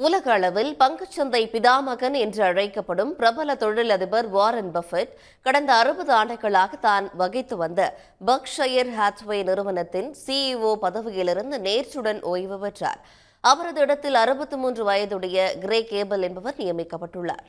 உலக அளவில் பங்குச்சந்தை பிதாமகன் என்று அழைக்கப்படும் பிரபல தொழிலதிபர் வாரன் பஃபெட் கடந்த 60 ஆண்டுகளாக தான் வகித்து வந்த பெர்க்ஷயர் ஹாத்வே நிறுவனத்தின் சிஇஓ பதவியிலிருந்து நேற்றுடன் ஓய்வு பெற்றார். அவரது இடத்தில் 63 வயதுடைய கிரேக் ஏபல் என்பவர் நியமிக்கப்பட்டுள்ளார்.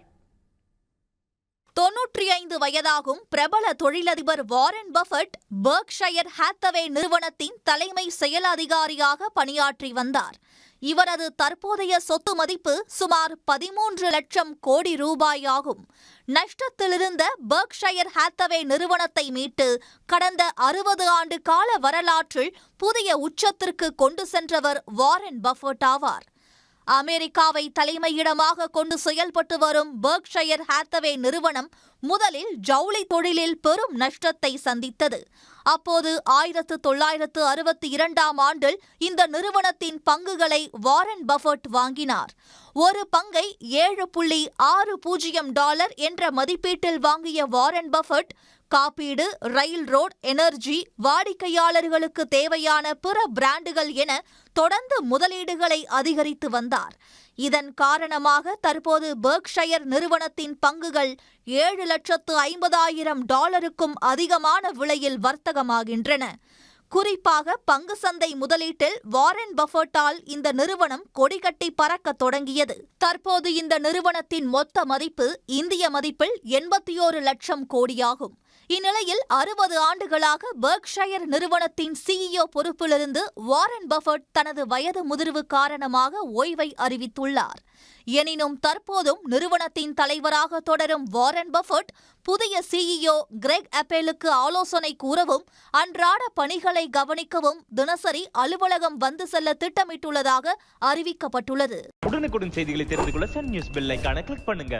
95 வயதாகும் பிரபல தொழிலதிபர் வாரன் பஃபெட் பெர்க்ஷயர் ஹாத்வே நிறுவனத்தின் தலைமை செயல் அதிகாரியாக பணியாற்றி வந்தார். இவரது தற்போதைய சொத்து மதிப்பு சுமார் 13 லட்சம் கோடி ரூபாய் ஆகும். நஷ்டத்திலிருந்த பெர்க்ஷயர் ஹாத்வே நிறுவனத்தை மீட்டு கடந்த 60 ஆண்டு கால வரலாற்றில் புதிய உச்சத்திற்கு கொண்டு சென்றவர் வாரன் பஃபெட் ஆவார். அமெரிக்காவை தலைமையிடமாக கொண்டு செயல்பட்டு வரும் பெர்க்ஷயர் ஹாத்வே நிறுவனம் முதலில் ஜவுளி தொழிலில் பெரும் நஷ்டத்தை சந்தித்தது. அப்போது 1962ஆம் ஆண்டில் இந்த நிறுவனத்தின் பங்குகளை வாரன் பஃபெட் வாங்கினார். ஒரு பங்கை $7.60 என்ற மதிப்பீட்டில் வாங்கிய வாரன் பஃபெட் காப்பீடு, ரயில் ரோட், எனர்ஜி, வாடிக்கையாளர்களுக்கு தேவையான பிற பிராண்டுகள் என தொடர்ந்து முதலீடுகளை அதிகரித்து வந்தார். இதன் காரணமாக தற்போது பெர்க்ஷயர் நிறுவனத்தின் பங்குகள் $7,50,000க்கும் அதிகமான விலையில் வர்த்தகமாகின்றன. குறிப்பாக பங்கு சந்தை முதலீட்டில் வாரன் பஃபெட்டால் இந்த நிறுவனம் கொடிகட்டி பறக்க தொடங்கியது. தற்போது இந்த நிறுவனத்தின் மொத்த மதிப்பு இந்திய மதிப்பில் 81 லட்சம் கோடியாகும். இந்நிலையில் 60 ஆண்டுகளாக பெர்க்ஷயர் நிறுவனத்தின் சிஇஓ பொறுப்பிலிருந்து வாரன் பஃபெட் தனது வயது முதிர்வு காரணமாக ஓய்வை அறிவித்துள்ளார். எனினும் தற்போதும் நிறுவனத்தின் தலைவராக தொடரும் வாரன் பஃபெட் புதிய சிஇஓ கிரெக் ஏபலுக்கு ஆலோசனை கூறவும் அன்றாட பணிகளை கவனிக்கவும் தினசரி அலுவலகம் வந்து செல்ல திட்டமிட்டுள்ளதாக அறிவிக்கப்பட்டுள்ளது. உடனுக்குடன் செய்திகளை தெரிந்து கொள்ள சன் நியூஸ் பெல் ஐகானை கிளிக் பண்ணுங்க.